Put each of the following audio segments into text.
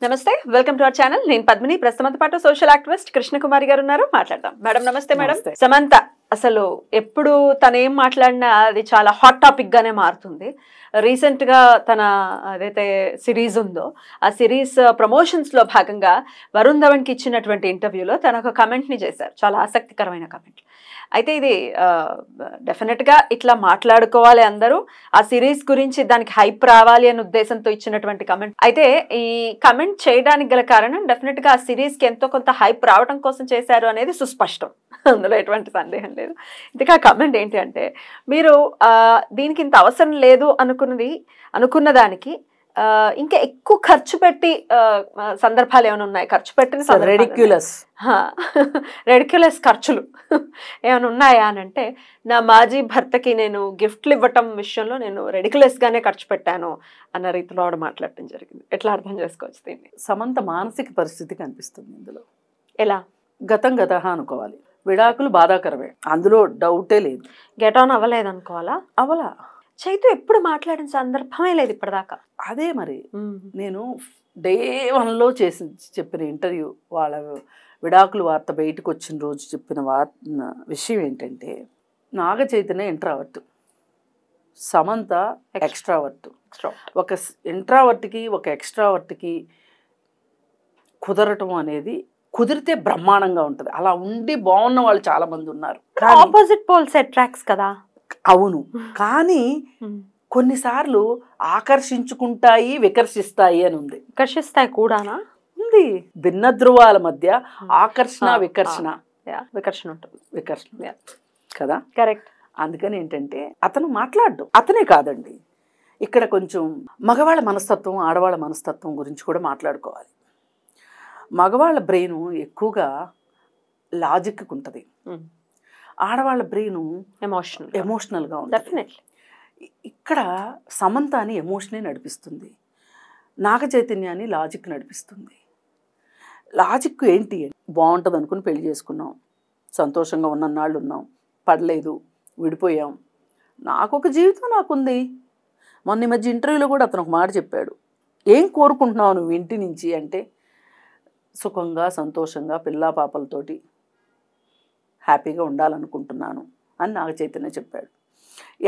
నమస్తే, welcome to our channel. నేను పద్మిని. ప్రస్తుతంతో పాటు సోషల్ యాక్టివిస్ట్ కృష్ణకుమారి గారు ఉన్నారు. మాట్లాడదాం. మేడం నమస్తే. మేడం, సమంత అసలు ఎప్పుడు తను ఏం మాట్లాడినా అది చాలా హాట్ టాపిక్ గానే మారుతుంది. రీసెంట్ గా తన ఏదైతే సిరీస్ ఉందో ఆ సిరీస్ ప్రమోషన్స్ లో భాగంగా వరుణ్ ధవన్ కి ఇచ్చినటువంటి ఇంటర్వ్యూలో తన ఒక కమెంట్ ని చేశారు, చాలా ఆసక్తికరమైన కమెంట్. అయితే ఇది డెఫినెట్ గా ఇట్లా మాట్లాడుకోవాలి అందరూ, ఆ సిరీస్ గురించి దానికి హైప్ రావాలి అనే ఉద్దేశంతో ఇచ్చినటువంటి కమెంట్. అయితే ఈ కమెంట్ చేయడానికి గల కారణం డెఫినెట్ గా ఆ సిరీస్ కి ఎంతో కొంత హైప్ రావడం కోసం చేశారు అనేది సుస్పష్టం, అందులో ఎటువంటి సందేహం లేదు. ఇంతకా కమెంట్ ఏంటి అంటే, మీరు దీనికి ఇంత అవసరం లేదు అనుకున్న దానికి ఇంకా ఎక్కువ ఖర్చు పెట్టి సందర్భాలు ఏమైనా ఉన్నాయి? ఖర్చు పెట్టిన రెడిక్యులస్ ఖర్చులు ఏమైనా ఉన్నాయా అని అంటే, నా మాజీ భర్తకి నేను గిఫ్ట్లు ఇవ్వటం విషయంలో నేను రెడిక్యులస్ గానే ఖర్చు పెట్టాను అన్న రీతిలో ఆవిడ మాట్లాడటం జరిగింది. ఎట్లా అర్థం చేసుకోవచ్చు దీన్ని? సమంత మానసిక పరిస్థితి కనిపిస్తుంది ఇందులో. ఎలా? గతం గతహ అనుకోవాలి. విడాకులు బాధాకరమే, అందులో డౌటే లేదు. గెట్ ఆన్ అవ్వలేదు అనుకోవాలా? అవలా. చైతు ఎప్పుడు మాట్లాడిన సందర్భమే లేదు ఇప్పటిదాకా. అదే మరి నేను డే 1లో చెప్పిన ఇంటర్వ్యూ, వాళ్ళ విడాకుల వార్త బయటకు వచ్చిన రోజు చెప్పిన విషయం ఏంటంటే, నాగ చైతన్య ఇంట్రావర్ట్, సమంత ఎక్స్ట్రావర్ట్. ఒక ఇంట్రావర్ట్కి ఒక ఎక్స్ట్రావర్ట్కి కుదరటం అనేది కుదిరితే బ్రహ్మాండంగా ఉంటుంది. అలా ఉండి బాగున్న వాళ్ళు చాలా మంది ఉన్నారు. ఆపోజిట్ పోల్స్ అట్రాక్ట్స్ కదా. అవును, కానీ కొన్నిసార్లు ఆకర్షించుకుంటాయి, వికర్షిస్తాయి అని ఉంది. వికర్షిస్తాయి కూడానా? ఉంది. భిన్న ధృవాల మధ్య ఆకర్షణ వికర్షణ ఉంటుంది. వికర్షణ కదా, కరెక్ట్. అందుకని ఏంటంటే అతను మాట్లాడు, అతనే కాదండి, ఇక్కడ కొంచెం మగవాళ్ళ మనస్తత్వం ఆడవాళ్ళ మనస్తత్వం గురించి కూడా మాట్లాడుకోవాలి. మగవాళ్ళ బ్రెయిన్ ఎక్కువగా లాజిక్ ఉంటుంది, ఆడవాళ్ళ బ్రెయిన్ ఎమోషనల్గా ఉంటుంది. ఇక్కడ సమంతాని ఎమోషనే నడిపిస్తుంది, నాగ చైతన్యాన్ని లాజిక్ నడిపిస్తుంది. లాజిక్ ఏంటి? బాగుంటుంది అనుకుని పెళ్లి చేసుకున్నాం, సంతోషంగా ఉన్నన్నాళ్ళు ఉన్నాం, పడలేదు, విడిపోయాం, నాకు ఒక జీవితం నాకుంది. మొన్న ఈ మధ్య ఇంటర్వ్యూలో కూడా అతను ఒక మాట చెప్పాడు, ఏం కోరుకుంటున్నావు నువ్వు ఇంటి నుంచి అంటే, సుఖంగా సంతోషంగా పిల్లా పాపలతోటి హ్యాపీగా ఉండాలనుకుంటున్నాను అని నాగ చైతన్య చెప్పాడు.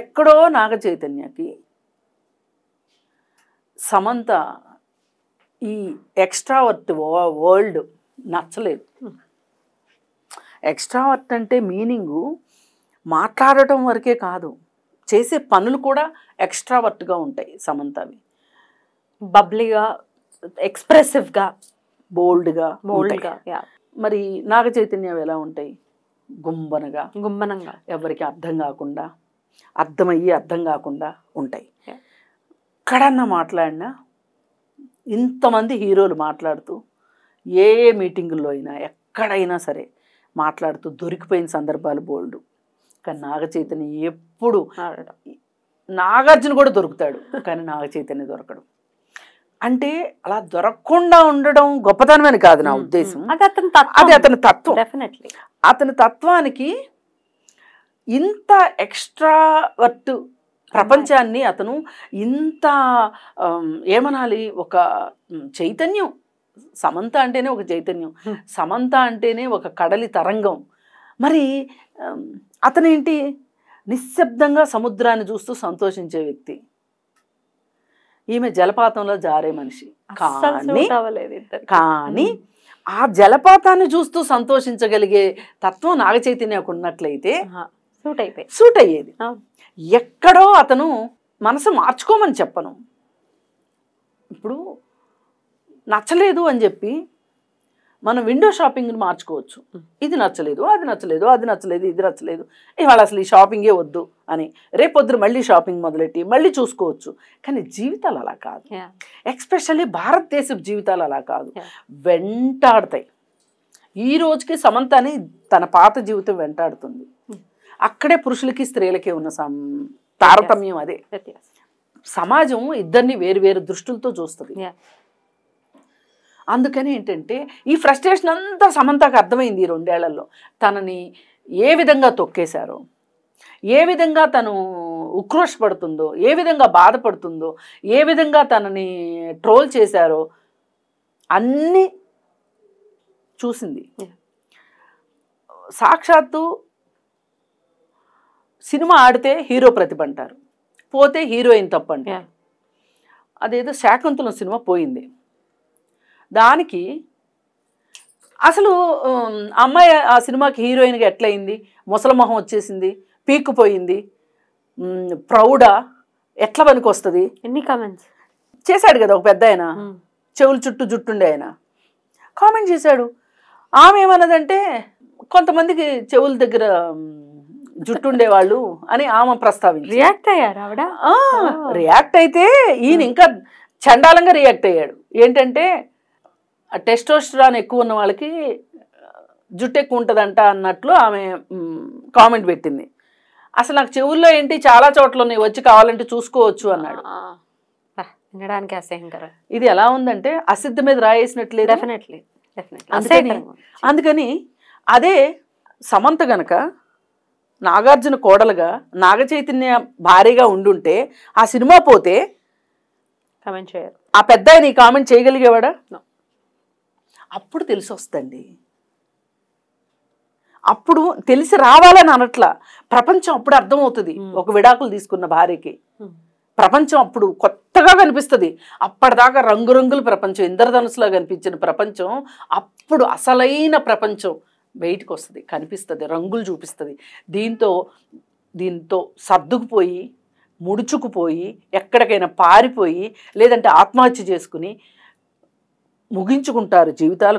ఎక్కడో నాగ చైతన్యకి సమంత ఈ ఎక్స్ట్రావర్ట్ వరల్డ్ నచ్చలేదు. ఎక్స్ట్రావర్ట్ అంటే మీనింగు మాట్లాడటం వరకే కాదు, చేసే పనులు కూడా ఎక్స్ట్రావర్ట్గా ఉంటాయి సమంతవి. బబ్లీగా, ఎక్స్ప్రెసివ్గా, బోల్డ్గా. మరి నాగ చైతన్యం ఎలా ఉంటాయి? గుంబనంగా, ఎవరికి అర్థం కాకుండా, అర్థమయ్యి అర్థం కాకుండా ఉంటాయి. ఎక్కడన్నా మాట్లాడినా, ఇంతమంది హీరోలు మాట్లాడుతూ ఏ మీటింగుల్లో అయినా ఎక్కడైనా సరే మాట్లాడుతూ దొరికిపోయిన సందర్భాలు బోల్డ్. కానీ నాగ చైతన్యం ఎప్పుడు, నాగార్జున కూడా దొరుకుతాడు కానీ నాగ చైతన్య దొరకడు. అంటే అలా దొరకకుండా ఉండడం గొప్పతనమని కాదు నా ఉద్దేశం, అది అతని తత్వం. డెఫినెట్లీ అతని తత్వానికి ఇంత ఎక్స్ట్రావర్ట్ ప్రపంచాన్ని అతను ఇంత ఏమనాలి, ఒక చైతన్యం. సమంత అంటేనే ఒక చైతన్యం, సమంత అంటేనే ఒక కడలి తరంగం. మరి అతనేంటి, నిశ్శబ్దంగా సముద్రాన్ని చూస్తూ సంతోషించే వ్యక్తి. ఈమె జలపాతంలో జారే మనిషి. కానీ ఆ జలపాతాన్ని చూస్తూ సంతోషించగలిగే తత్వం నాగ చైతన్యకు ఉన్నట్లయితే సూట్ అయ్యేది. ఎక్కడో అతను మనసు మార్చుకోమని చెప్పను. ఇప్పుడు నచ్చలేదు అని చెప్పి మనం విండో షాపింగ్ని మార్చుకోవచ్చు. ఇది నచ్చలేదు, అది నచ్చలేదు, అది నచ్చలేదు, ఇది నచ్చలేదు, ఇవాళ అసలు ఈ షాపింగే వద్దు అని రేపొద్దున మళ్ళీ షాపింగ్ మొదలెట్టి మళ్ళీ చూసుకోవచ్చు. కానీ జీవితాలు అలా కాదు, ఎక్స్పెషల్లీ భారతదేశపు జీవితాలు అలా కాదు, వెంటాడతాయి. ఈ రోజుకి సమంతని తన పాత జీవితం వెంటాడుతుంది. అక్కడే పురుషులకి స్త్రీలకి ఉన్న తారతమ్యం అదే. సమాజం ఇద్దరిని వేరు వేరు దృష్టిలతో చూస్తుంది. అందుకని ఏంటంటే ఈ ఫ్రస్ట్రేషన్ అంతా సమంతకు అర్థమైంది ఈ 2 ఏళ్లలో. తనని ఏ విధంగా తొక్కేశారో, ఏ విధంగా తను ఉక్రోషపడుతుందో, ఏ విధంగా బాధపడుతుందో, ఏ విధంగా తనని ట్రోల్ చేశారో అన్నీ చూసింది. సాక్షాత్తు సినిమా ఆడితే హీరో ప్రతిభ అంటారు, పోతే హీరోయిన్ తప్పు అంటారు. అదేదో శాకుంతలం సినిమా పోయింది, దానికి అసలు అమ్మాయి ఆ సినిమాకి హీరోయిన్గా ఎట్లయింది, ముసలమొహం వచ్చేసింది, పీక్కుపోయింది, ప్రౌడా, ఎట్లా పనికి వస్తుంది, ఎన్ని కామెంట్స్ చేశాడు కదా ఒక పెద్ద ఆయన, చెవులు చుట్టూ జుట్టుండే ఆయన కామెంట్ చేశాడు. ఆమె ఏమన్నదంటే కొంతమందికి చెవుల దగ్గర జుట్టుండేవాళ్ళు అని ఆమె ప్రస్తావించి రియాక్ట్ అయ్యారు ఆవిడ. రియాక్ట్ అయితే ఈయన ఇంకా చండాలంగా రియాక్ట్ అయ్యాడు. ఏంటంటే టెస్టోస్టెరాన్ ఎక్కువ ఉన్న వాళ్ళకి జుట్టు ఎక్కువ ఉంటుందంట అన్నట్లు ఆమె కామెంట్ పెట్టింది. అసలు నాకు చెవుల్లో ఏంటి చాలా చోట్ల ఉన్నాయి, వచ్చి కావాలంటే చూసుకోవచ్చు అన్నాడు. వినడానికి అసహ్యంకరం. ఇది ఎలా ఉందంటే అసిద్ధ మీద రాయేసినట్లేదు. డెఫినెట్లీ. అందుకని అదే సమంత గనక నాగార్జున కోడలుగా నాగ చైతన్య భారీగా ఉండుంటే ఆ సినిమా పోతే కామెంట్ చేయరు. ఆ పెద్ద ఆయన ఈ కామెంట్ చేయగలిగేవాడా? అప్పుడు తెలిసి వస్తుంది, అప్పుడు తెలిసి రావాలని అనట్లా, ప్రపంచం అప్పుడు అర్థమవుతుంది. ఒక విడాకులు తీసుకున్న భార్యకి ప్రపంచం అప్పుడు కొత్తగా కనిపిస్తుంది. అప్పటిదాకా రంగురంగుల ప్రపంచం, ఇంద్రధనుసులో కనిపించిన ప్రపంచం అప్పుడు అసలైన ప్రపంచం బయటకు వస్తుంది, కనిపిస్తుంది, రంగులు చూపిస్తుంది. దీంతో సర్దుకుపోయి ముడుచుకుపోయి ఎక్కడికైనా పారిపోయి లేదంటే ఆత్మహత్య చేసుకుని ముగించుకుంటారు జీవితాలు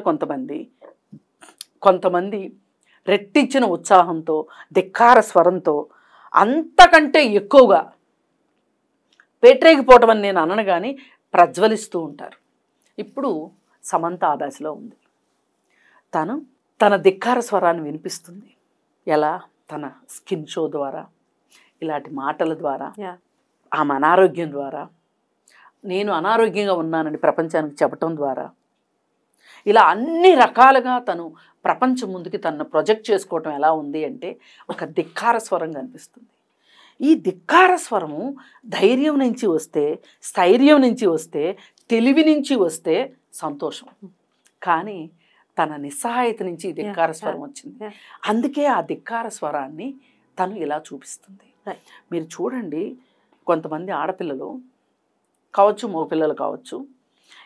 కొంతమంది రెట్టించిన ఉత్సాహంతో, ధిక్కార స్వరంతో, అంతకంటే ఎక్కువగా పేట్రేగిపోవటం అని నేను అనను కానీ ప్రజ్వలిస్తూ ఉంటారు. ఇప్పుడు సమంత ఆ దశలో ఉంది. తన ధిక్కార స్వరాన్ని వినిపిస్తుంది. ఎలా? తన స్కిన్ షో ద్వారా, ఇలాంటి మాటల ద్వారా, ఆమె అనారోగ్యం ద్వారా, నేను అనారోగ్యంగా ఉన్నానని ప్రపంచానికి చెప్పటం ద్వారా, ఇలా అన్ని రకాలుగా తను ప్రపంచం ముందుకి తనను ప్రొజెక్ట్ చేసుకోవటం ఎలా ఉంది అంటే ఒక ధిక్కార స్వరం కనిపిస్తుంది. ఈ ధిక్కార స్వరము ధైర్యం నుంచి వస్తే, స్థైర్యం నుంచి వస్తే, తెలివి నుంచి వస్తే సంతోషం. కానీ తన నిస్సహాయత నుంచి ధిక్కార స్వరం వచ్చింది. అందుకే ఆ ధిక్కార స్వరాన్ని తను ఇలా చూపిస్తుంది. మీరు చూడండి, కొంతమంది ఆడపిల్లలు కావచ్చు, మగపిల్లలు కావచ్చు,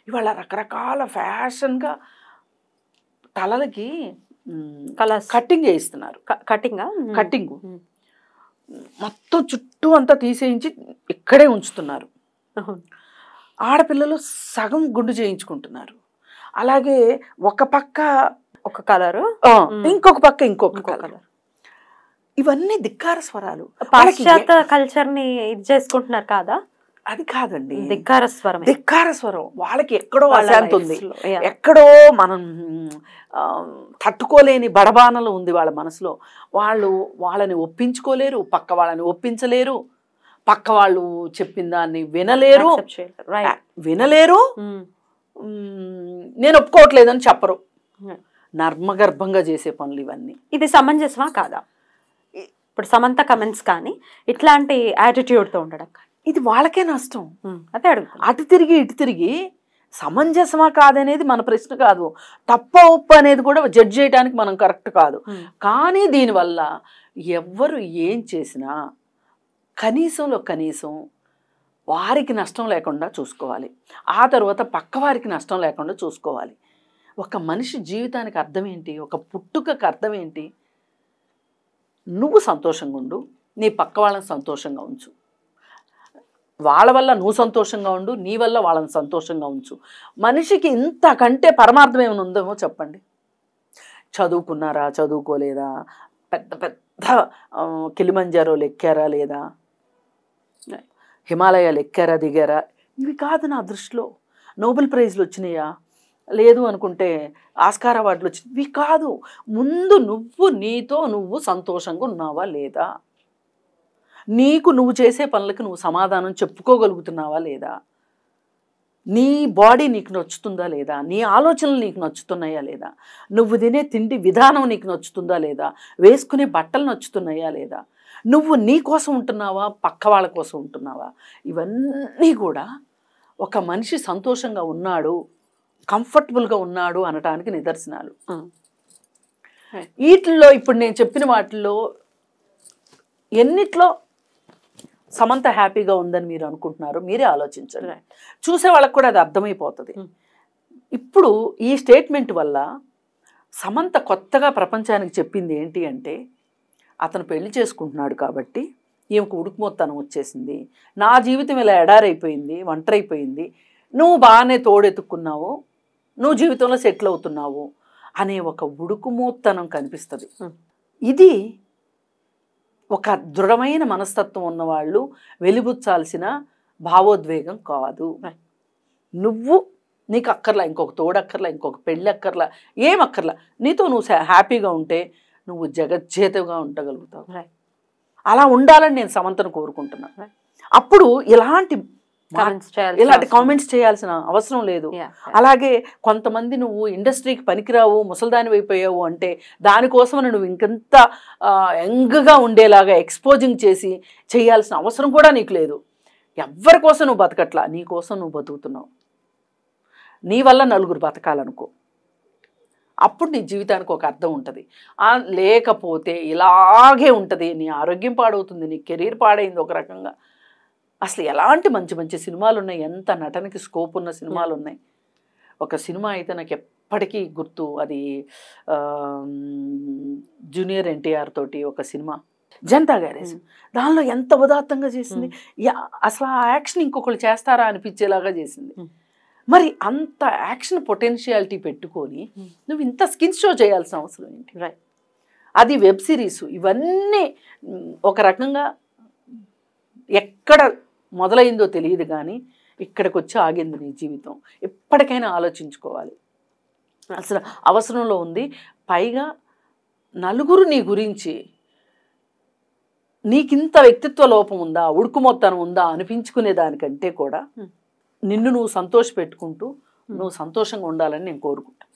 ఇవాళ రకరకాల ఫ్యాషన్గా తలలకి కట్టింగ్ చేయిస్తున్నారు. కట్టింగ్ మొత్తం చుట్టూ అంతా తీసేయించి ఇక్కడే ఉంచుతున్నారు. ఆడపిల్లలు సగం గుండు చేయించుకుంటున్నారు. అలాగే ఒక పక్క ఒక కలరు, ఇంకొక పక్క ఇంకొక కలర్. ఇవన్నీ ధిక్కార స్వరాలు. పాశ్చాత్య కల్చర్ని ఇది చేసుకుంటున్నారు కాదా? అది కాదండి, ధిక్కార స్వరం. ధిక్కార స్వరం వాళ్ళకి ఎక్కడో అశాంతి ఉంది, ఎక్కడో మనం తట్టుకోలేని బడబానలు ఉంది వాళ్ళ మనసులో. వాళ్ళని ఒప్పించుకోలేరు, పక్క వాళ్ళని ఒప్పించలేరు, పక్క వాళ్ళు చెప్పిన దాన్ని వినలేరు. నేను ఒప్పుకోవట్లేదని చెప్పరు. నర్మగర్భంగా చేసే పనులు ఇవన్నీ. ఇది సమంజసమా కాదా? ఇప్పుడు సమంత కమెంట్స్ కానీ ఇట్లాంటి యాటిట్యూడ్తో ఉండడం కానీ ఇది వాళ్ళకే నష్టం. అదే అడుగు. అటు తిరిగి ఇటు తిరిగి సమంజసమా కాదనేది మన ప్రశ్న కాదు. తప్ప ఉప్పు అనేది కూడా జడ్జ్ చేయడానికి మనం కరెక్ట్ కాదు. కానీ దీనివల్ల ఎవ్వరు ఏం చేసినా కనీసంలో కనీసం వారికి నష్టం లేకుండా చూసుకోవాలి. ఆ తర్వాత పక్క వారికి నష్టం లేకుండా చూసుకోవాలి. ఒక మనిషి జీవితానికి అర్థం ఏంటి? ఒక పుట్టుకకు అర్థం ఏంటి? నువ్వు సంతోషంగా ఉండు, నీ పక్క వాళ్ళని సంతోషంగా ఉంచు. వాళ్ళ వల్ల నువ్వు సంతోషంగా ఉండు, నీ వల్ల వాళ్ళని సంతోషంగా ఉంచు. మనిషికి ఇంతకంటే పరమార్థం ఏమైనా ఉందేమో చెప్పండి. చదువుకున్నారా, చదువుకోలేదా, పెద్ద పెద్ద కిలిమంజారోలు ఎక్కారా లేదా, హిమాలయాలు ఎక్కారా దిగారా, ఇవి కాదు నా దృష్టిలో. నోబెల్ ప్రైజ్లు వచ్చినాయా, లేదు అనుకుంటే ఆస్కార్ అవార్డులు వచ్చినాయి, ఇవి కాదు. ముందు నీతో నువ్వు సంతోషంగా ఉన్నావా లేదా, నీకు నువ్వు చేసే పనులకి నువ్వు సమాధానం చెప్పుకోగలుగుతున్నావా లేదా, నీ బాడీ నీకు నచ్చుతుందా లేదా, నీ ఆలోచనలు నీకు నచ్చుతున్నాయా లేదా, నువ్వు తినే తిండి విధానం నీకు నచ్చుతుందా లేదా, వేసుకునే బట్టలు నచ్చుతున్నాయా లేదా, నువ్వు నీ కోసం ఉంటున్నావా, పక్క వాళ్ళ కోసం ఉంటున్నావా. ఇవన్నీ కూడా ఒక మనిషి సంతోషంగా ఉన్నాడు, కంఫర్టబుల్గా ఉన్నాడు అనటానికి నిదర్శనాలు. వీటిల్లో ఇప్పుడు నేను చెప్పిన వాటిల్లో ఎన్నిట్లో సమంత హ్యాపీగా ఉందని మీరు అనుకుంటున్నారు మీరే ఆలోచించండి. చూసే వాళ్ళకి కూడా అది అర్థమైపోతుంది. ఇప్పుడు ఈ స్టేట్మెంట్ వల్ల సమంత కొత్తగా ప్రపంచానికి చెప్పింది ఏంటి అంటే, అతను పెళ్లి చేసుకుంటున్నాడు కాబట్టి ఈమెకు ఉడుకుమొత్తనం వచ్చేసింది, నా జీవితం ఇలా ఎడారైపోయింది, ఒంటరైపోయింది, నువ్వు బాగానే తోడెత్తుకున్నావు, నువ్వు జీవితంలో సెటిల్ అవుతున్నావు అనే ఒక ఉడుకుమొత్తనం కనిపిస్తుంది. ఇది ఒక దృఢమైన మనస్తత్వం ఉన్నవాళ్ళు వెలిబుచ్చాల్సిన భావోద్వేగం కాదు. నువ్వు నీకు అక్కర్లా ఇంకొక తోడక్కర్లా, ఇంకొక పెళ్ళి అక్కర్లా, ఏం అక్కర్లా, నీతో నువ్వు హ్యాపీగా ఉంటే నువ్వు జగజ్జేతగా ఉండగలుగుతావు. అలా ఉండాలని నేను సమంతను కోరుకుంటున్నాను. అప్పుడు ఇలాంటి కామెంట్స్ చేయాల్సిన అవసరం లేదు. అలాగే కొంతమంది నువ్వు ఇండస్ట్రీకి పనికిరావు, ముసల్దాని అయిపోయావు అంటే దానికోసం నువ్వు ఇంకెంత యంగ్గా ఉండేలాగా ఎక్స్పోజింగ్ చేసి చేయాల్సిన అవసరం కూడా నీకు లేదు. ఎవరి కోసం నువ్వు బతకట్లా, నీ కోసం నువ్వు బతుకుతున్నావు. నీ వల్ల నలుగురు బతకాలనుకో, అప్పుడు నీ జీవితానికి ఒక అర్థం ఉంటుంది. లేకపోతే ఇలాగే ఉంటుంది, నీ ఆరోగ్యం పాడవుతుంది, నీ కెరీర్ పాడైంది ఒక రకంగా. అసలు ఎలాంటి మంచి మంచి సినిమాలు ఉన్నాయి, ఎంత నటనకి స్కోప్ ఉన్న సినిమాలు ఉన్నాయి. ఒక సినిమా అయితే నాకు ఎప్పటికీ గుర్తు, అది జూనియర్ ఎన్టీఆర్ తోటి ఒక సినిమా జనతా గ్యారేజ్. దానిలో ఎంత ఉదాత్తంగా చేసింది, అసలు ఆ యాక్షన్ ఇంకొకరు చేస్తారా అనిపించేలాగా చేసింది. మరి అంత యాక్షన్ పొటెన్షియాలిటీ పెట్టుకొని నువ్వు ఇంత స్కిన్ షో చేయాల్సిన అవసరం ఏంటి? అది వెబ్ సిరీస్. ఇవన్నీ ఒక రకంగా ఎక్కడ మొదలైందో తెలియదు కానీ ఇక్కడికి వచ్చి ఆగింది నీ జీవితం. ఎప్పటికైనా ఆలోచించుకోవాలి, అసలు అవసరంలో ఉంది. పైగా నలుగురు నీ గురించి నీకింత వ్యక్తిత్వ లోపం ఉందా, ఉడుకుమొత్తనం ఉందా అనిపించుకునే దానికంటే కూడా నిన్ను నువ్వు సంతోష పెట్టుకుంటూ నువ్వు సంతోషంగా ఉండాలని నేను కోరుకుంటాను.